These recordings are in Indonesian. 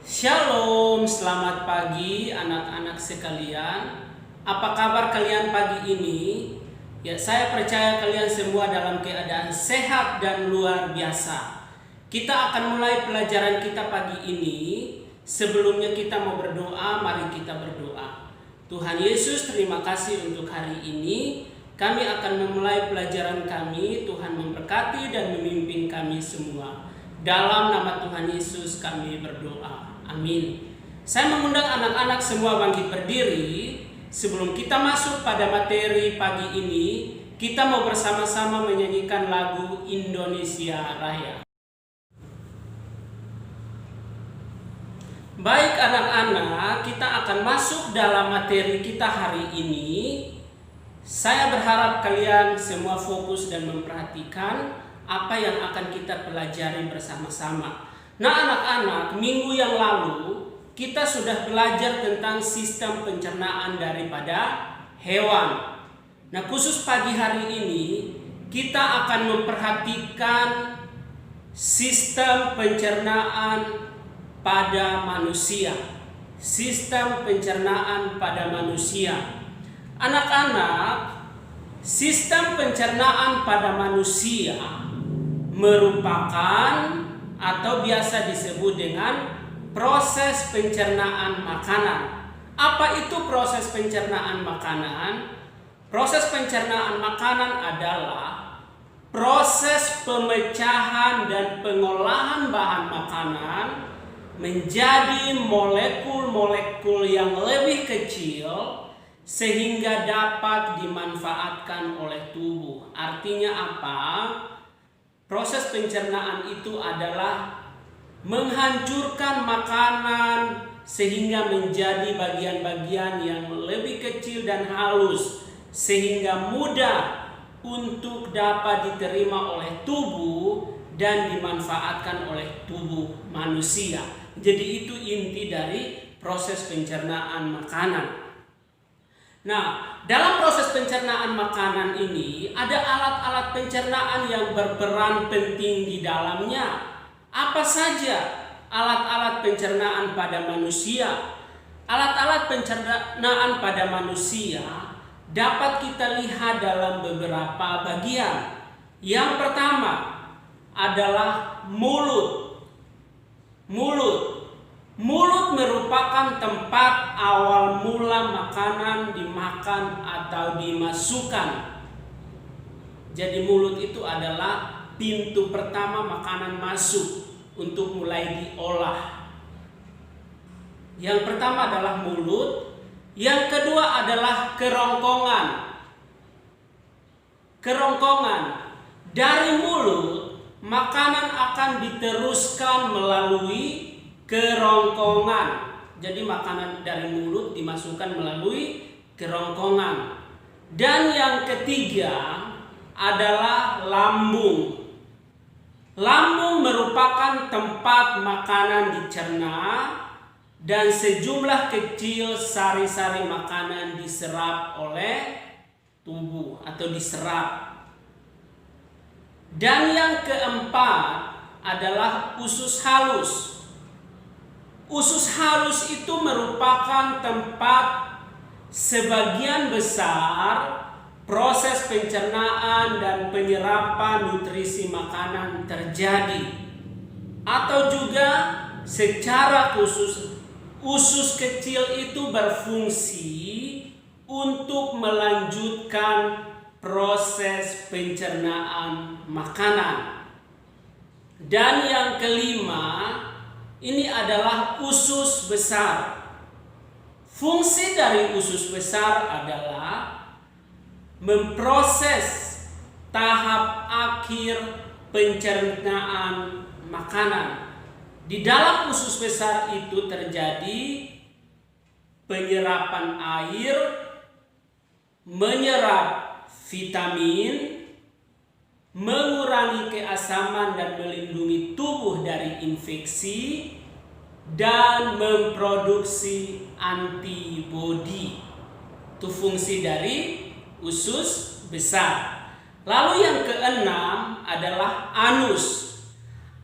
Shalom, selamat pagi anak-anak sekalian. Apa kabar kalian pagi ini? Ya, saya percaya kalian semua dalam keadaan sehat dan luar biasa. Kita akan mulai pelajaran kita pagi ini. Sebelumnya kita mau berdoa, mari kita berdoa. Tuhan Yesus, terima kasih untuk hari ini. Kami akan memulai pelajaran kami. Tuhan memberkati dan memimpin kami semua. Dalam nama Tuhan Yesus kami berdoa. Amin. Saya mengundang anak-anak semua bangkit berdiri. Sebelum kita masuk pada materi pagi ini, kita mau bersama-sama menyanyikan lagu Indonesia Raya. Baik anak-anak, kita akan masuk dalam materi kita hari ini. Saya berharap kalian semua fokus dan memperhatikan apa yang akan kita pelajari bersama-sama. Nah anak-anak, minggu yang lalu kita sudah belajar tentang sistem pencernaan daripada hewan. Nah khusus pagi hari ini kita akan memperhatikan sistem pencernaan pada manusia. Sistem pencernaan pada manusia. Anak-anak, sistem pencernaan pada manusia merupakan atau biasa disebut dengan proses pencernaan makanan. Apa itu proses pencernaan makanan? Proses pencernaan makanan adalah proses pemecahan dan pengolahan bahan makanan menjadi molekul-molekul yang lebih kecil sehingga dapat dimanfaatkan oleh tubuh. Artinya apa? Proses pencernaan itu adalah menghancurkan makanan sehingga menjadi bagian-bagian yang lebih kecil dan halus sehingga mudah untuk dapat diterima oleh tubuh dan dimanfaatkan oleh tubuh manusia. Jadi itu inti dari proses pencernaan makanan. Nah, dalam proses pencernaan makanan ini ada alat-alat pencernaan yang berperan penting di dalamnya. Apa saja alat-alat pencernaan pada manusia? Alat-alat pencernaan pada manusia dapat kita lihat dalam beberapa bagian. Yang pertama adalah mulut. Mulut merupakan tempat awal mula makanan dimakan atau dimasukkan. Jadi mulut itu adalah pintu pertama makanan masuk untuk mulai diolah. Yang pertama adalah mulut, yang kedua adalah kerongkongan. Dari mulut, makanan akan diteruskan melalui kerongkongan. Jadi makanan dari mulut dimasukkan melalui kerongkongan. Dan yang ketiga adalah lambung. Lambung merupakan tempat makanan dicerna dan sejumlah kecil sari-sari makanan diserap oleh tubuh atau diserap. Dan yang keempat adalah usus halus. Usus halus itu merupakan tempat sebagian besar proses pencernaan dan penyerapan nutrisi makanan terjadi. Atau juga secara khusus usus kecil itu berfungsi untuk melanjutkan proses pencernaan makanan. Dan yang kelima, ini adalah usus besar. Fungsi dari usus besar adalah memproses tahap akhir pencernaan makanan. Di dalam usus besar itu terjadi penyerapan air, menyerap vitamin, mengurangi keasaman dan melindungi tubuh dari infeksi, dan memproduksi antibodi. Itu fungsi dari usus besar. Lalu yang keenam adalah anus.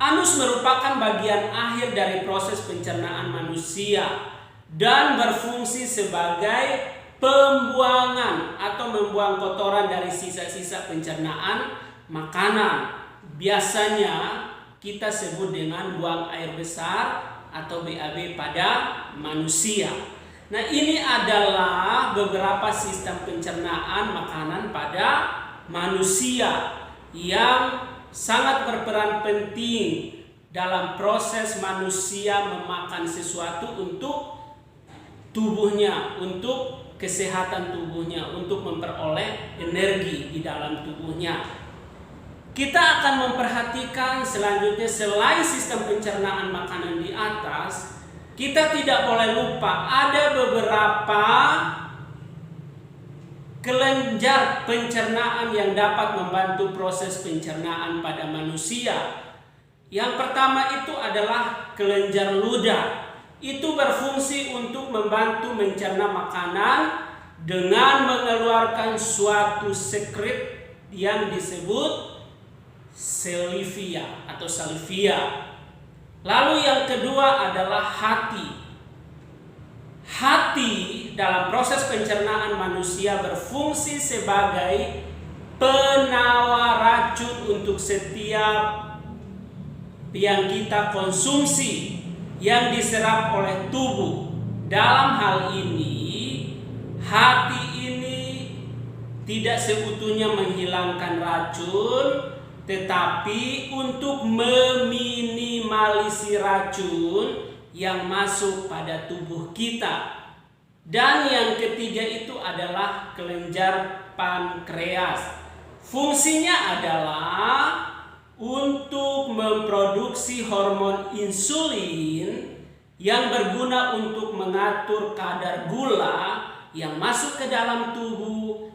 Anus merupakan bagian akhir dari proses pencernaan manusia dan berfungsi sebagai pembuangan atau membuang kotoran dari sisa-sisa pencernaan makanan. Biasanya kita sebut dengan buang air besar atau BAB pada manusia. Nah, ini adalah beberapa sistem pencernaan makanan pada manusia yang sangat berperan penting dalam proses manusia memakan sesuatu untuk tubuhnya, untuk kesehatan tubuhnya, untuk memperoleh energi di dalam tubuhnya. Kita akan memperhatikan selanjutnya, selain sistem pencernaan makanan di atas, kita tidak boleh lupa ada beberapa kelenjar pencernaan yang dapat membantu proses pencernaan pada manusia. Yang pertama itu adalah kelenjar ludah. Itu berfungsi untuk membantu mencerna makanan dengan mengeluarkan suatu sekret yang disebut salivia atau salivia. Lalu yang kedua adalah hati. Hati dalam proses pencernaan manusia berfungsi sebagai penawar racun untuk setiap yang kita konsumsi yang diserap oleh tubuh. Dalam hal ini, hati ini tidak seutuhnya menghilangkan racun, tetapi untuk meminimalisir racun yang masuk pada tubuh kita. Dan yang ketiga itu adalah kelenjar pankreas. Fungsinya adalah untuk memproduksi hormon insulin yang berguna untuk mengatur kadar gula yang masuk ke dalam tubuh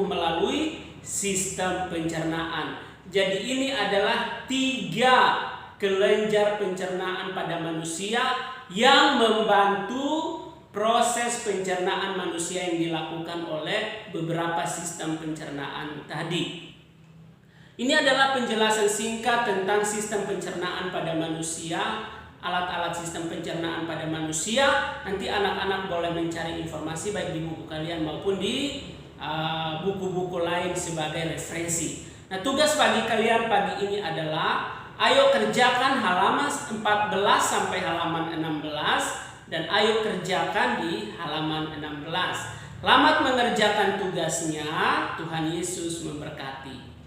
melalui sistem pencernaan. Jadi ini adalah 3 kelenjar pencernaan pada manusia yang membantu proses pencernaan manusia yang dilakukan oleh beberapa sistem pencernaan tadi. Ini adalah penjelasan singkat tentang sistem pencernaan pada manusia, alat-alat sistem pencernaan pada manusia. Nanti anak-anak boleh mencari informasi baik di buku kalian maupun di buku-buku lain sebagai referensi. Nah, tugas bagi kalian pagi ini adalah ayo kerjakan halaman 14 sampai halaman 16 dan ayo kerjakan di halaman 16. Selamat mengerjakan tugasnya. Tuhan Yesus memberkati.